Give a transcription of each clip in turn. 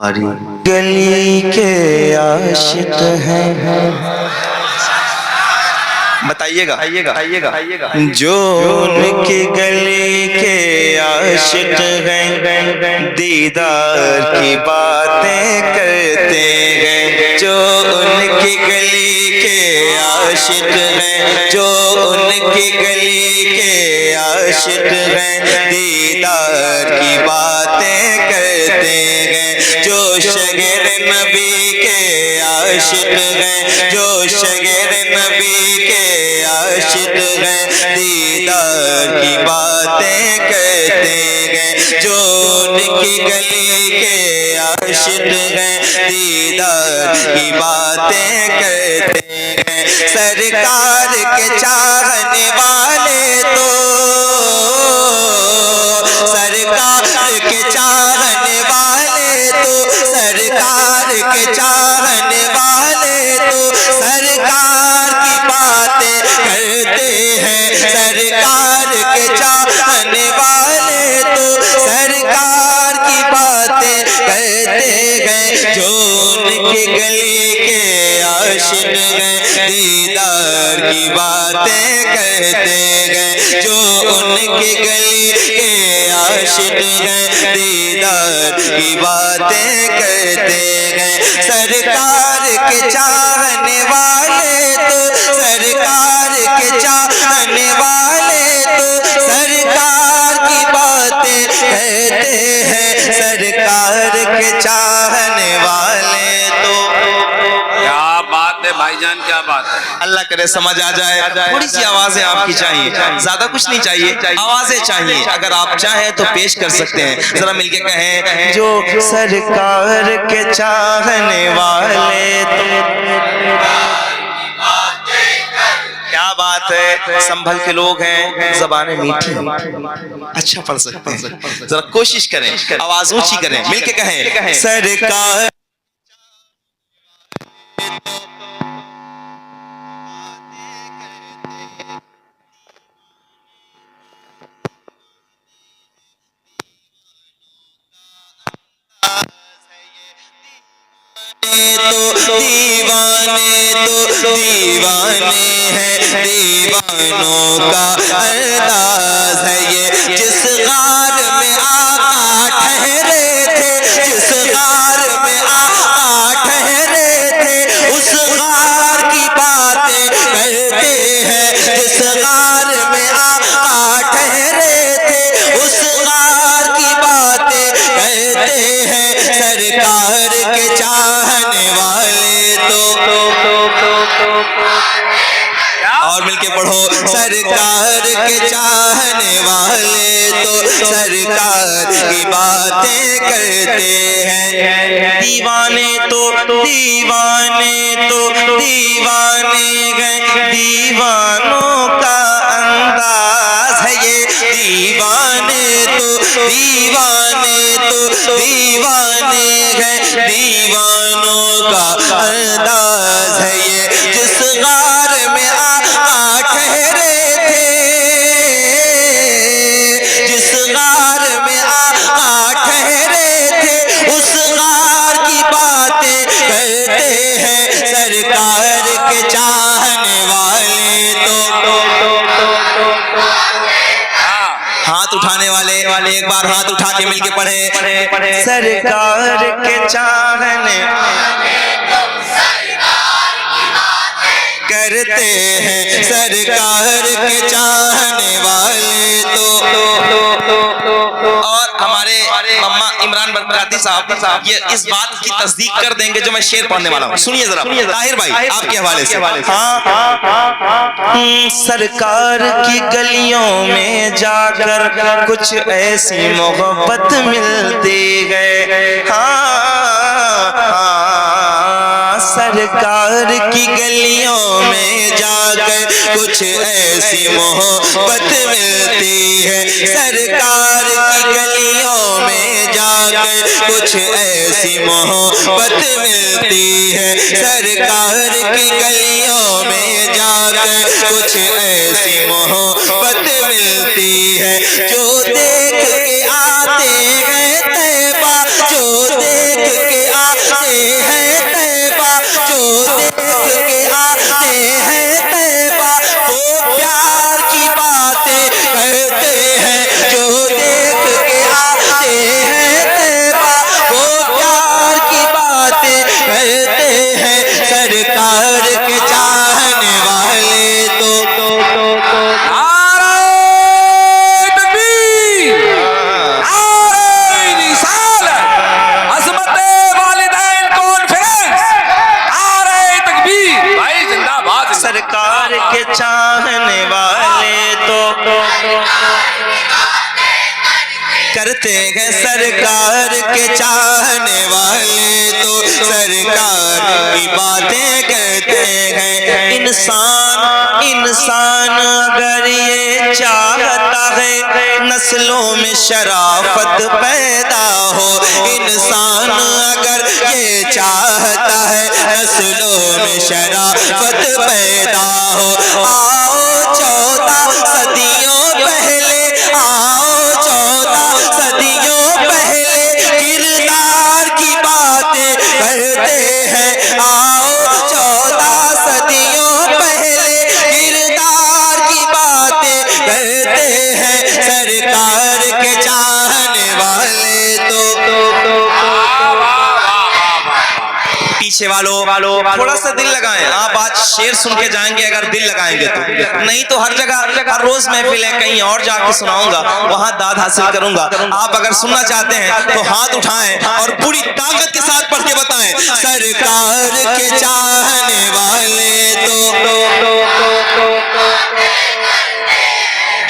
گلی کے عاشق ہیں، بتائیے گا جو ان کی گلی کے عاشق ہیں، دیدار کی باتیں کرتے ہیں، جو ان کی گلی کے عاشق ہیں، جو ان کی گلی کے عاشق ہیں، دیدار کی باتیں کرتے ہیں، جو شگیر نبی کے عاشق ہیں، جو شگیر نبی کے عاشق ہیں، دیدار کی باتیں کرتے ہیں، جو ان کی گلی کے عاشق ہیں، دیدار کی باتیں کرتے ہیں، سرکار کے چاہنے والے تو سرکار کے چاہنے والے تو سرکار کے چاہنے والے تو سرکار کی باتیں کرتے ہیں، سرکار کے چاہنے والے تو سرکار کی باتیں کرتے ہیں، جو ان کی گلی کے عاشق ہیں، دیدار کی باتیں کرتے ہیں، جو ان کی گلی کے عاشق ہیں، دیدار کی باتیں کرتے ہیں، سرکار کے چاہنے والے تو سرکار کے چاہنے والے تو سرکار کی باتیں کہتے ہیں، سرکار کے چاہنے والے تو کیا بات ہے بھائی جان، کیا بات ہے، اللہ کرے سمجھ آ جائے۔ تھوڑی سی آوازیں آپ کی چاہیے، زیادہ کچھ نہیں چاہیے، آوازیں چاہیے، اگر آپ چاہیں تو پیش کر سکتے ہیں، ذرا مل کے کہیں، جو سرکار کے چاہنے والے تو کیا بات ہے، سنبھل کے لوگ ہیں، زبانیں میٹھی اچھا پڑھ سکتے ہیں، ذرا کوشش کریں، آواز اونچی کریں، مل کے کہیں، سرکار تو دیوانے ہیں، دیوانوں کا انداز ہے یہ، جس غار میں آقا ٹھہرے تھے، جس غار میں آقا ٹھہرے تھے، اس غار کی باتیں کرتے ہیں، جس غار میں آقا ٹھہرے تھے، اس غار کی باتیں کرتے ہیں، سرکار کے چاہنے والے تو اور مل کے پڑھو، سرکار کے چاہنے والے تو سرکار کی باتیں کرتے ہیں، دیوانے تو دیوانے تو دیوانے گئے، دیوانوں کا انداز ہے یہ، دیوانے تو دیوانے تو دیوانے گئے، دیوانوں کا انداز ہے یہ، جس غار میں آقا ٹھہرے تھے، جس غار میں آقا ٹھہرے تھے، اس غار کی باتیں کرتے ہیں، سرکار کے چاہنے والے تو ہاتھ اٹھانے والے ایک بار ہاتھ اٹھا کے مل کے پڑھے، سرکار کے چاہنے کرتے ہیں، سرکار کے چاہنے والے تو اور ہمارے مما عمران برکاتی صاحب یہ اس بات کی تصدیق کر دیں گے جو میں شعر پڑھنے والا ہوں، سنیے ذرا طاہر بھائی آپ کے حوالے سے، سرکار کی گلیوں میں جا کر کچھ ایسی محبت ملتی ہے، سرکار کی گلیوں میں جا کر کچھ ایسی محبت ملتی ہے، سرکار کی گلیوں میں جا کر کچھ ایسی محبت ملتی ہے، سرکار کی گلیوں میں جا کر کچھ ایسی محبت ملتی ہے، جو دیکھ کے آتے ہیں طیبہ، جو دیکھ کے انسان اگر یہ چاہتا ہے نسلوں میں شرافت پیدا ہو، انسان اگر یہ چاہتا ہے نسلوں میں شرافت پیدا ہو، آؤ 14 صدیوں پہلے، آؤ 14 صدیوں پہلے کردار کی باتیں کرتے ہیں، آؤ 14 صدیوں پہلے کردار کی باتیں کرتے ہیں، سرکار کے چاہنے والے تو پیچھے والوں تھوڑا سا دل لگائیں، آپ آج شعر سن کے جائیں گے اگر دل لگائیں گے تو، نہیں تو ہر جگہ ہر روز محفل ہے، کہیں اور جا کے سناؤں گا، وہاں داد حاصل کروں گا۔ آپ اگر سننا چاہتے ہیں تو ہاتھ اٹھائیں اور پوری طاقت کے ساتھ پڑھ کے بتائیں، سرکار کے چاہنے والے تو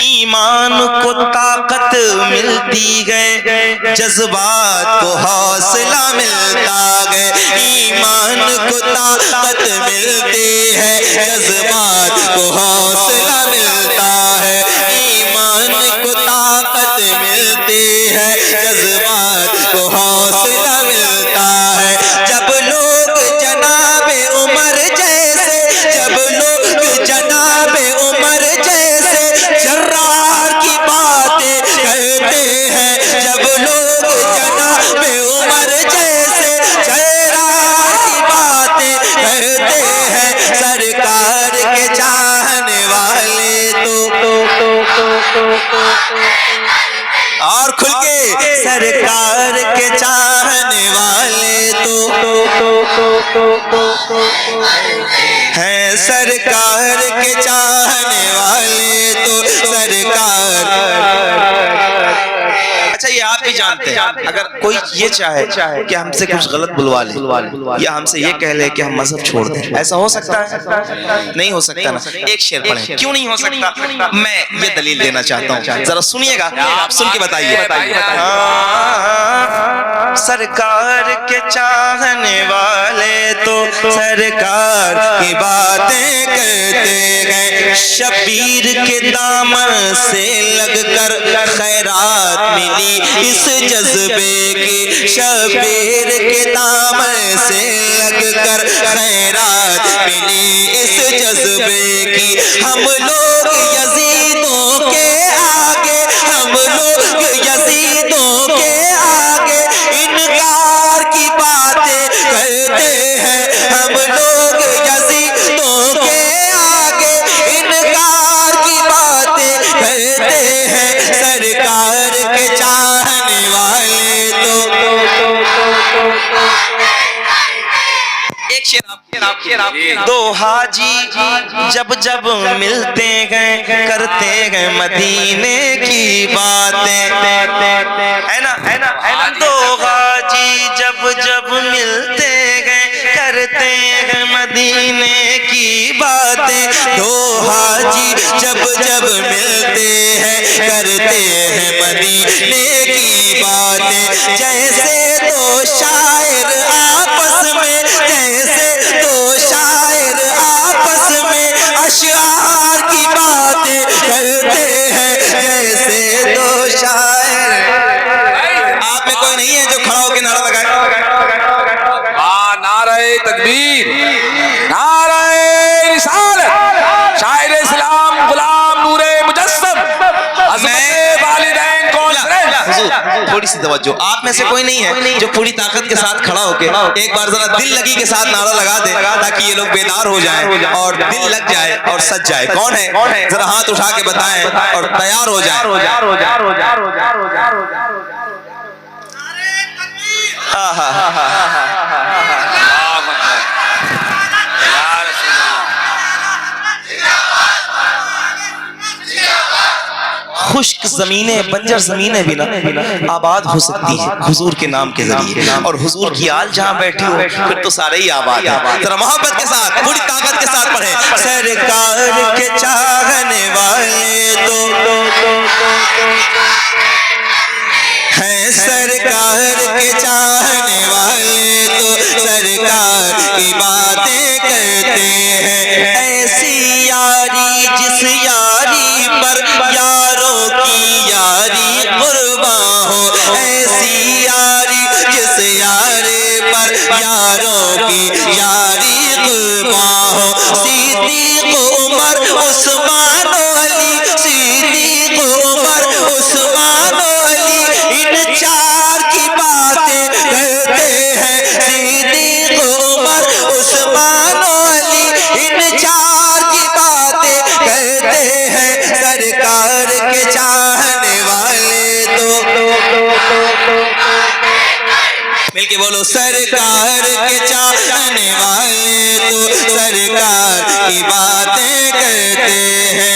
ایمان کو طاقت ملتی ہے، جذبات کو حوصلہ ملتا ہے، ایمان کو طاقت ملتی ہے، جذبات کو حوصلہ ملتا ہے، ایمان کو طاقت ملتی ہے، جذبات کو حوصلہ ملتا ہے، جب لوگ جناب عمر جیسے، جب لوگ جناب عمر جیسے جرار کی باتیں کرتے ہیں، جب لوگ جناب عمر جیسے جرار کی باتیں کرتے ہیں، سرکار کے چاہنے والے تو اور کھل کے، سرکار کے چاہنے والے تو ہیں، سرکار کے چاہنے والے تو سرکار۔ اچھا یہ آپ بھی جانتے ہیں، اگر کوئی یہ چاہے کہ ہم سے کچھ غلط بلوا لے یا ہم سے یہ کہہ لے کہ ہم مذہب چھوڑ دیں، ایسا ہو سکتا ہے؟ نہیں ہو سکتا نا۔ ایک شعر پڑھیں، کیوں نہیں ہو سکتا؟ میں یہ دلیل دینا چاہتا ہوں، ذرا سنیے گا، آپ سن کے بتائیے۔ سرکار کے چاہنے والے تو سرکار کی باتیں کرتے ہیں، شبیر کے دامن سے لگ کر خیرات ملی اس جذبے کی، شبیر کے دامن سے لگ کر خیرات ملی اس جذبے کی، ہم لوگ یزیدوں کے آگے، ہم لوگ یزیدوں کے آگے انکار کی باتیں کرتے ہیں، ہم لوگ یزیدوں کے آگے انکار کی باتیں کرتے ہیں، سرکار کے چاہنے والے تو ایک شعر دو حاجی جب جب ملتے ہیں کرتے ہیں مدینے کی باتیں، ہے نا، دو حاجی جب جب ملتے ہیں کرتے ہیں مدینے کی باتیں، دو حاجی جب جب ملتے ہیں کرتے ہیں مدینے کی باتیں، جیسے دو شاعر آپس میں، جیسے دو شاعر آپس میں اشعار کی باتیں کرتے ہیں، جیسے دو شاعر۔ آپ میں کوئی نہیں ہے جو کھڑا ہو کے نعرہ لگائے؟ نعرہ تکبیر، نعرہ رسالت، شاعر اسلام غلام نور مجسم، عظمت والدین کون سے؟ حضور تھوڑی سی توجہ، آپ میں سے کوئی نہیں ہے جو پوری طاقت کے ساتھ کھڑا ہو کے ایک بار ذرا دل لگی کے ساتھ نعرہ لگا دے تاکہ یہ لوگ بیدار ہو جائیں اور دل لگ جائے اور سج جائے؟ کون ہے؟ ذرا ہاتھ اٹھا کے بتائیں اور تیار ہو جائیں۔ خشک زمینیں، بنجر زمینیں بھی نا آباد ہو سکتی ہیں حضور کے نام کے ذریعے، اور حضور کی آل جہاں بیٹھی ہو پھر تو سارے ہی آباد ہیں۔ ذرا محبت کے ساتھ پوری طاقت کے ساتھ پڑھیں، سرکار کے چاہنے والے تو ہیں، سرکار کے چاہنے والے تو سرکار کی باتیں کرتے ہیں، ایسی یاری پر یاروں کی یاری قرباں ہو صدیق عمر عثمان و علی صدیق عمر عثمان و علی ان چار کی باتیں کرتے ہیں صدیق عمر عثمان و علی ان چار کی باتیں کرتے ہیں سرکار کے چاہنے والے تو مل کے بولو سرکار کے چاہنے والے تو سرکار کی باتیں کرتے ہیں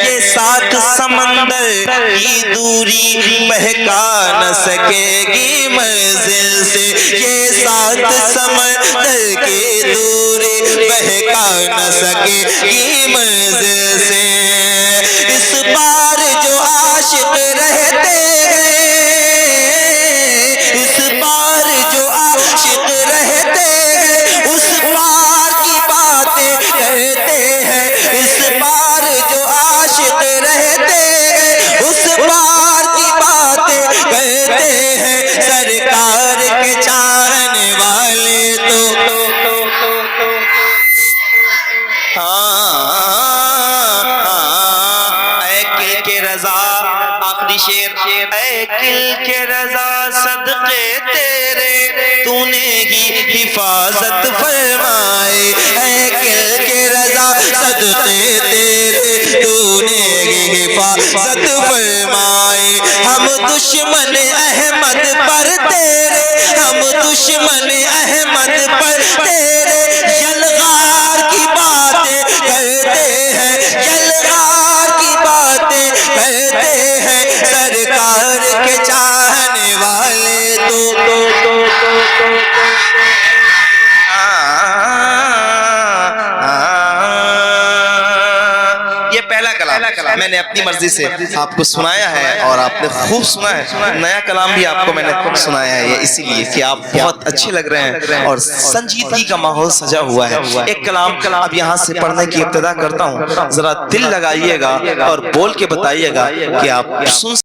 یہ سات سمندر کی دوری بہکا نہ سکے گی منزل سے یہ سات سمندر کی دوری بہکا نہ سکے گی منزل سے اس بار جو عاشق رہتے اے کل کے رضا صدقے تیرے تو نے ہی حفاظت فرمائے اے کل کے رضا صدقے تیرے تو نے ہی حفاظت فرمائے ہم دشمن احمد پر تیرے ہم دشمن احمد پر تیرے یلغار کی باتیں کرتے ہیں یلغار کی باتیں کرتے ہیں سرکار کے چاہنے والے تو یہ پہلا کلام میں نے اپنی مرضی سے آپ کو سنایا ہے اور آپ نے خوب سنا ہے نیا کلام بھی آپ کو میں نے سنایا ہے یہ اسی لیے کہ آپ بہت اچھے لگ رہے ہیں اور سنجیدگی کا ماحول سجا ہوا ہے ایک کلام اب یہاں سے پڑھنے کی ابتدا کرتا ہوں ذرا دل لگائیے گا اور بول کے بتائیے گا کہ آپ سن